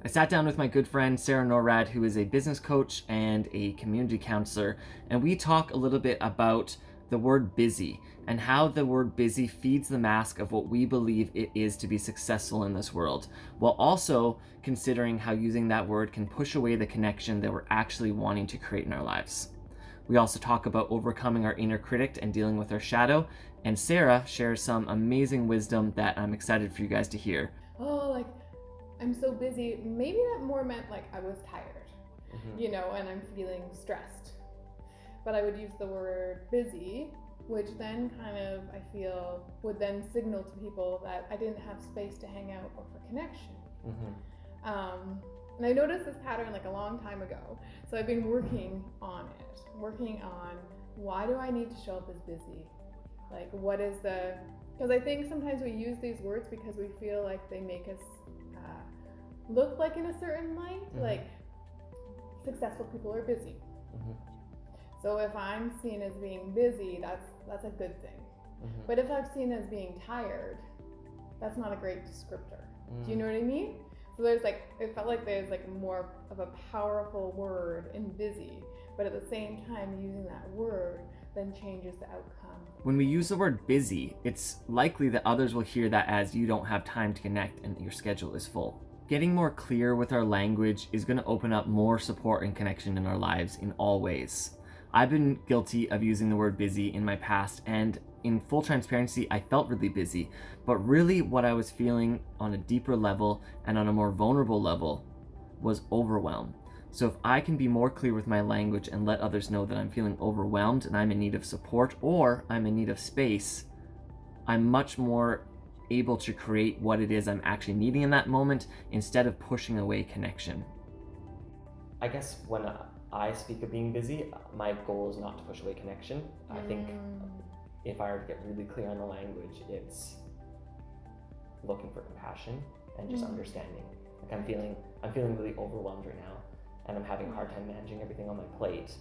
I sat down with my good friend Sarah Norrad, who is a business coach and a community counselor, and we talk a little bit about the word busy and how the word busy feeds the mask of what we believe it is to be successful in this world, while also considering how using that word can push away the connection that we're actually wanting to create in our lives. We also talk about overcoming our inner critic and dealing with our shadow, and Sarah shares some amazing wisdom that I'm excited for you guys to hear. I'm so busy. Maybe that more meant like I was tired, and I'm feeling stressed. But I would use the word busy, which then kind of, I feel, would then signal to people that I didn't have space to hang out or for connection. And I noticed this pattern like a long time ago. So I've been working on why do I need to show up as busy? Like, what is because I think sometimes we use these words because we feel like they make us look like in a certain light, like successful people are busy. So if I'm seen as being busy, that's a good thing. But if I'm seen as being tired, that's not a great descriptor. Do you know what I mean? So it felt like there's like more of a powerful word in busy, but at the same time using that word then changes the outcome. When we use the word busy, it's likely that others will hear that as you don't have time to connect and your schedule is full. Getting more clear with our language is going to open up more support and connection in our lives in all ways. I've been guilty of using the word busy in my past, and in full transparency, I felt really busy, but really what I was feeling on a deeper level and on a more vulnerable level was overwhelm. So if I can be more clear with my language and let others know that I'm feeling overwhelmed and I'm in need of support or I'm in need of space, I'm much more able to create what it is I'm actually needing in that moment instead of pushing away connection. I guess when I speak of being busy, my goal is not to push away connection. I think if I were to get really clear on the language, it's looking for compassion and just understanding. Like I'm feeling really overwhelmed right now, and I'm having a hard time managing everything on my plate.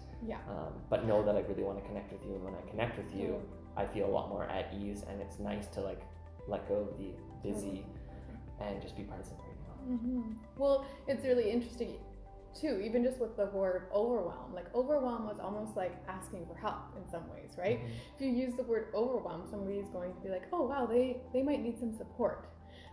But know that I really want to connect with you, and when I connect with you, I feel a lot more at ease, and it's nice to like let go of the busy and just be present right now. Well, it's really interesting too, even just with the word overwhelm. Like overwhelm was almost like asking for help in some ways, right? If you use the word overwhelm, somebody is going to be like, oh wow, they might need some support.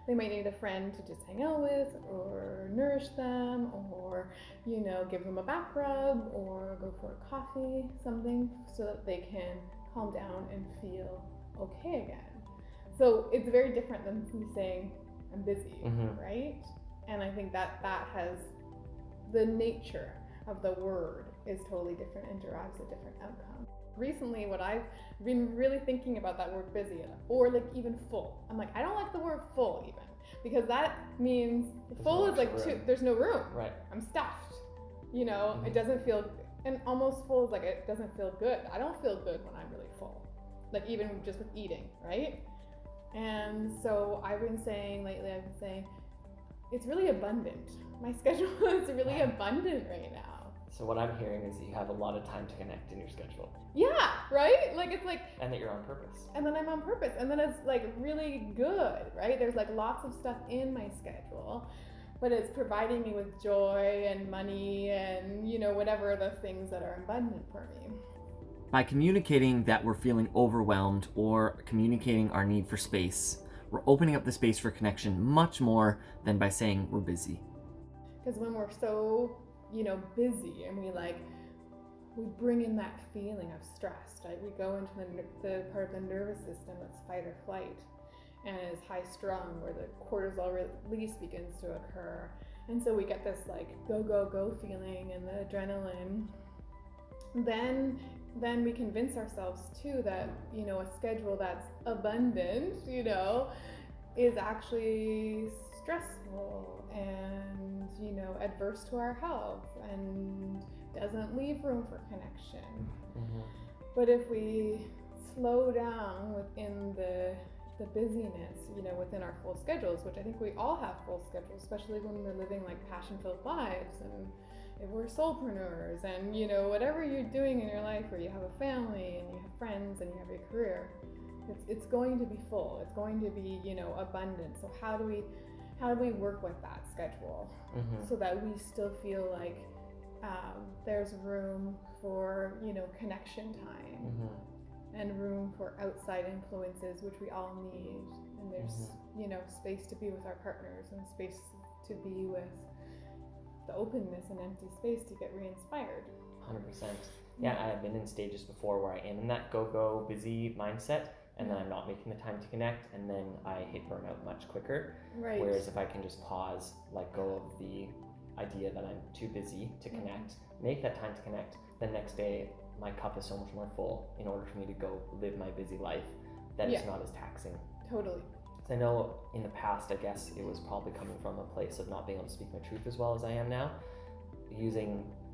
They might need a friend to just hang out with, or nourish them, or give them a back rub, or go for a coffee, something, so that they can calm down and feel okay again. So it's very different than me saying I'm busy, right? And I think that has the nature of the word is totally different and derives a different outcome. Recently, what I've been really thinking about that word busy, or like even full. I'm like, I don't like the word full even, because that means full is like there's no room. Right. I'm stuffed. It doesn't feel, and almost full is like it doesn't feel good. I don't feel good when I'm really full, like even just with eating, right? And so I've been saying lately, it's really abundant. My schedule is really abundant right now. So what I'm hearing is that you have a lot of time to connect in your schedule. Yeah, right? Like it's like, and that you're on purpose. And then I'm on purpose. And then it's like really good, right? There's like lots of stuff in my schedule, but it's providing me with joy and money and, whatever the things that are abundant for me. By communicating that we're feeling overwhelmed or communicating our need for space, we're opening up the space for connection much more than by saying we're busy. Because when we're so, busy and we bring in that feeling of stress, right? We go into the part of the nervous system that's fight or flight and is high strung, where the cortisol release begins to occur. And so we get this like go, go, go feeling and the adrenaline. Then we convince ourselves too that, a schedule that's abundant, is actually stressful and, adverse to our health and doesn't leave room for connection. But if we slow down within the busyness, within our full schedules, which I think we all have full schedules, especially when we're living like passion-filled lives, and if we're soulpreneurs, and whatever you're doing in your life, where you have a family and you have friends and you have your career, it's going to be full. It's going to be abundant. So how do how do we work with that schedule so that we still feel like there's room for, you know, connection time and room for outside influences, which we all need, and there's you know, space to be with our partners and space to be with the openness and empty space to get re-inspired. 100%. Yeah, I've been in stages before where I am in that go busy mindset, and then I'm not making the time to connect, and then I hit burnout much quicker. Right. Whereas if I can just pause, let go of the idea that I'm too busy to connect, make that time to connect, the next day my cup is so much more full in order for me to go live my busy life that it's not as taxing. Totally. I know in the past, I guess it was probably coming from a place of not being able to speak my truth as well as I am now.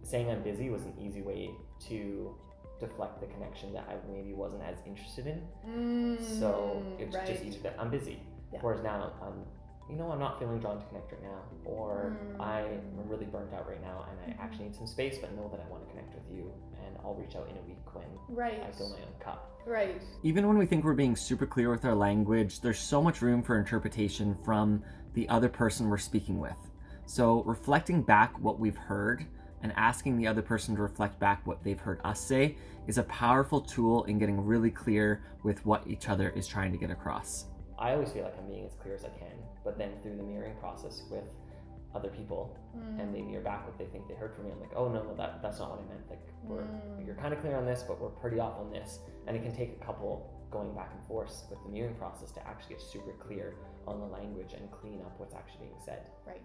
Saying I'm busy was an easy way to deflect the connection that I maybe wasn't as interested in. So it's just easy that I'm busy. Yeah. Whereas now I'm not feeling drawn to connect right now, or I'm really burnt out right now and I actually need some space, but know that I want to connect with you, and I'll reach out in a week when I fill my own cup. Right. Even when we think we're being super clear with our language, there's so much room for interpretation from the other person we're speaking with. So reflecting back what we've heard and asking the other person to reflect back what they've heard us say is a powerful tool in getting really clear with what each other is trying to get across. I always feel like I'm being as clear as I can, but then through the mirroring process with other people and they mirror back what they think they heard from me, I'm like, oh no, that's not what I meant. Like you're kind of clear on this, but we're pretty off on this. And it can take a couple going back and forth with the mirroring process to actually get super clear on the language and clean up what's actually being said. Right.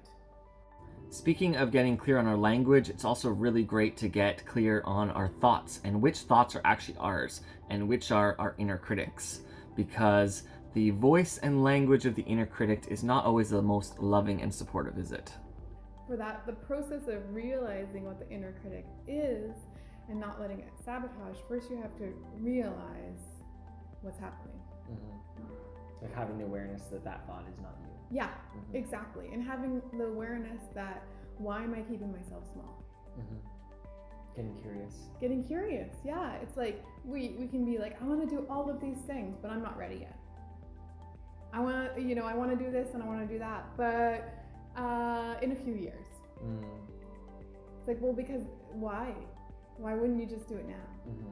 Speaking of getting clear on our language, it's also really great to get clear on our thoughts and which thoughts are actually ours and which are our inner critics, because the voice and language of the inner critic is not always the most loving and supportive, is it? For that, the process of realizing what the inner critic is and not letting it sabotage, first you have to realize what's happening. Like having the awareness that thought is not you. Yeah, exactly. And having the awareness that, why am I keeping myself small? Getting curious, yeah. It's like, we can be like, I want to do all of these things, but I'm not ready yet. I want to do this and I want to do that, but in a few years. It's like, well, because why? Why wouldn't you just do it now?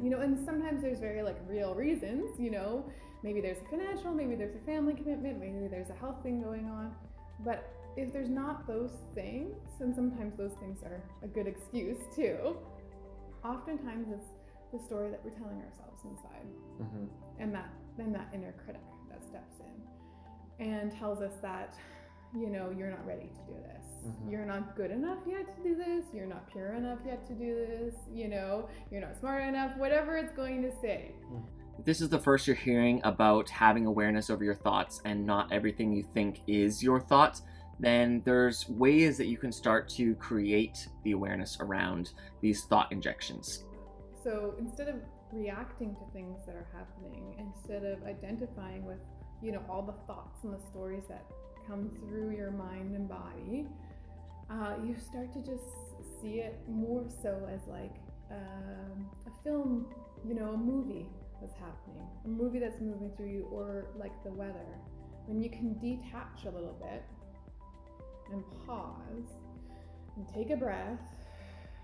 You know, and sometimes there's very like real reasons, you know, maybe there's a financial, maybe there's a family commitment, maybe there's a health thing going on. But if there's not those things, and sometimes those things are a good excuse too, oftentimes it's the story that we're telling ourselves inside. And that inner critic that steps in and tells us that, you know, you're not ready to do this. You're not good enough yet to do this. You're not pure enough yet to do this. You know, you're not smart enough, whatever it's going to say. If this is the first you're hearing about having awareness over your thoughts and not everything you think is your thought, then there's ways that you can start to create the awareness around these thought injections. So instead of reacting to things that are happening, instead of identifying with, you know, all the thoughts and the stories that come through your mind and body, you start to just see it more so as like a film, you know, a movie that's happening, a movie that's moving through you, or like the weather. When you can detach a little bit and pause and take a breath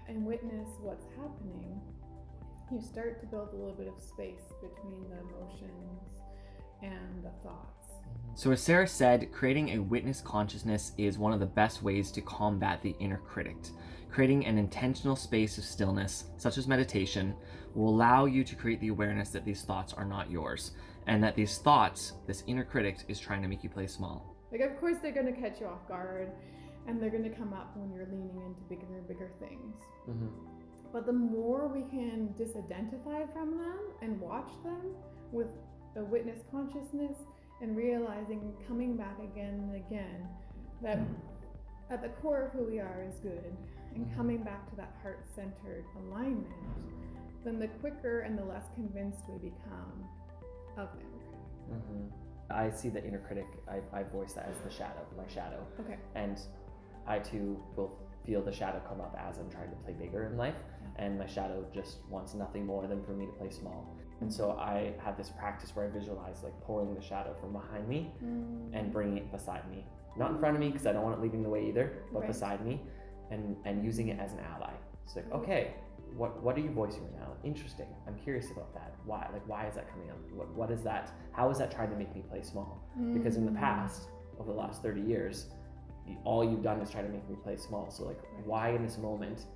and witness what's happening, you start to build a little bit of space between the emotions and the thoughts. So as Sarah said, creating a witness consciousness is one of the best ways to combat the inner critic. Creating an intentional space of stillness, such as meditation, will allow you to create the awareness that these thoughts are not yours, and that these thoughts, this inner critic, is trying to make you play small. Like, of course they're going to catch you off guard, and they're going to come up when you're leaning into bigger and bigger things. But the more we can disidentify from them and watch them with a witness consciousness, and realizing, coming back again and again, that at the core of who we are is good, and coming back to that heart-centered alignment, then the quicker and the less convinced we become of the inner critic. I see the inner critic, I voice that as the shadow, my shadow. Okay. And I too will feel the shadow come up as I'm trying to play bigger in life, and my shadow just wants nothing more than for me to play small. And so I have this practice where I visualize like pulling the shadow from behind me and bringing it beside me. Not in front of me because I don't want it leading the way either, but Right. beside me, and using it as an ally. It's like, okay, what are you voicing right now? Interesting. I'm curious about that. Why? Like, why is that coming up? What is that? How is that trying to make me play small? Because in the past, over the last 30 years, all you've done is try to make me play small. So like, why in this moment?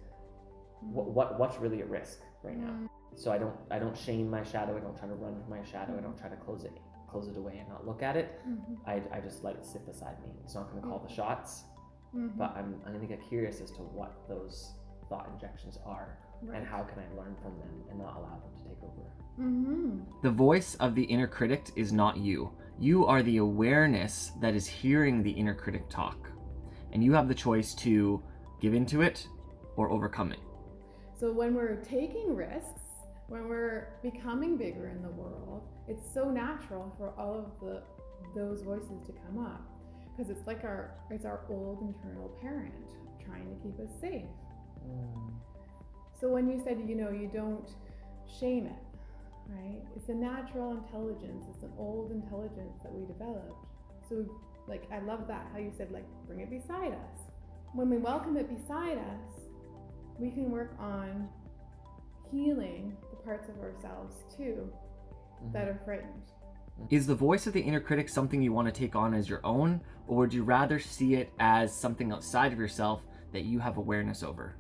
What's really at risk right now? So I don't shame my shadow. I don't try to run from my shadow. I don't try to close it away and not look at it. I just let it sit beside me. It's not going to call the shots, but I'm going to get curious as to what those thought injections are, and how can I learn from them and not allow them to take over. The voice of the inner critic is not you. You are the awareness that is hearing the inner critic talk, and you have the choice to give into it or overcome it. So when we're taking risks, when we're becoming bigger in the world, it's so natural for all of those voices to come up, because it's like it's our old internal parent trying to keep us safe. So when you said, you don't shame it, right? It's a natural intelligence. It's an old intelligence that we developed. So like, I love that, how you said, like, bring it beside us. When we welcome it beside us, we can work on healing the parts of ourselves too that are frightened. Is the voice of the inner critic something you want to take on as your own, or would you rather see it as something outside of yourself that you have awareness over?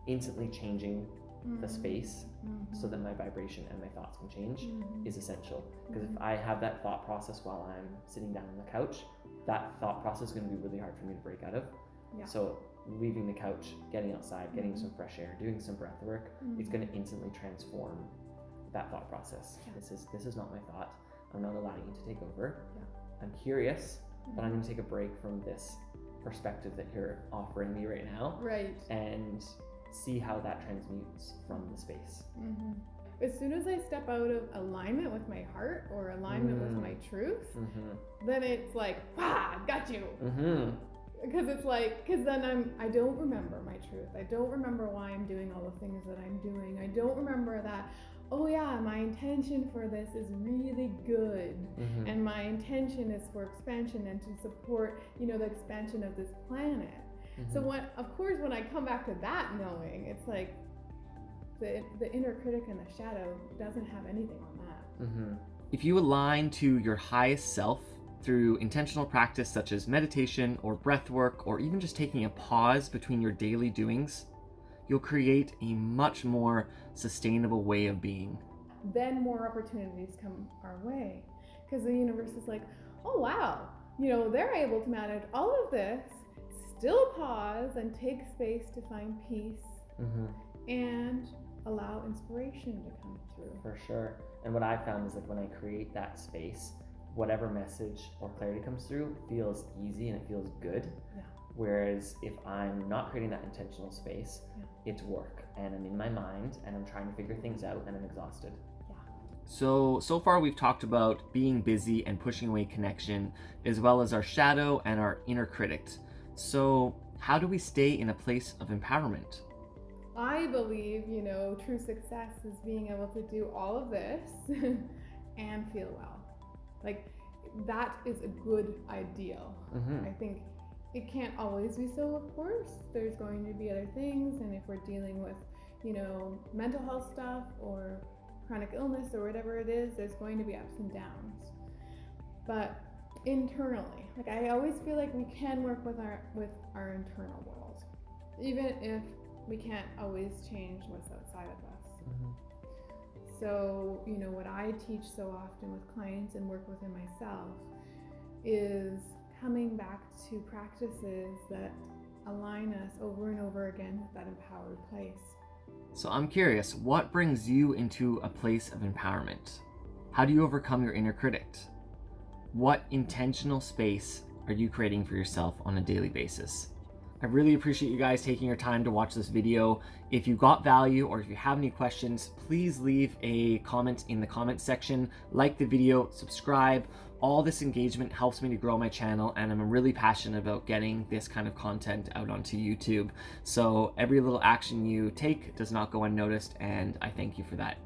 Instantly changing the space so that my vibration and my thoughts can change is essential. Because if I have that thought process while I'm sitting down on the couch, that thought process is going to be really hard for me to break out of. So leaving the couch, getting outside, getting some fresh air, doing some breath work, it's going to instantly transform that thought process. This is not my thought. I'm not allowing you to take over. I'm curious, but I'm going to take a break from this perspective that you're offering me right now, and see how that transmutes from the space. As soon as I step out of alignment with my heart or alignment with my truth, then it's like, got you. Because it's like, then I don't remember my truth. I don't remember why I'm doing all the things that I'm doing. I don't remember that, oh yeah, my intention for this is really good. And my intention is for expansion and to support, the expansion of this planet. So of course, when I come back to that knowing, it's like the inner critic and the shadow doesn't have anything on that. If you align to your highest self through intentional practice such as meditation or breath work, or even just taking a pause between your daily doings, you'll create a much more sustainable way of being. Then more opportunities come our way, because the universe is like, oh wow, they're able to manage all of this, still pause and take space to find peace and allow inspiration to come through. For sure. And what I found is, like, when I create that space, whatever message or clarity comes through feels easy and it feels good. Whereas if I'm not creating that intentional space, it's work, and I'm in my mind and I'm trying to figure things out and I'm exhausted. So far we've talked about being busy and pushing away connection, as well as our shadow and our inner critic. So how do we stay in a place of empowerment? I believe, true success is being able to do all of this and feel well. Like, that is a good ideal. I think it can't always be so, of course. There's going to be other things, and if we're dealing with, mental health stuff or chronic illness or whatever it is, there's going to be ups and downs. But internally, like, I always feel like we can work with our internal world, even if we can't always change what's outside of us. So, what I teach so often with clients and work within myself is coming back to practices that align us over and over again with that empowered place. So I'm curious, what brings you into a place of empowerment? How do you overcome your inner critic? What intentional space are you creating for yourself on a daily basis? I really appreciate you guys taking your time to watch this video. If you got value or if you have any questions, please leave a comment in the comment section, like the video, subscribe. All this engagement helps me to grow my channel, and I'm really passionate about getting this kind of content out onto YouTube. So every little action you take does not go unnoticed, and I thank you for that.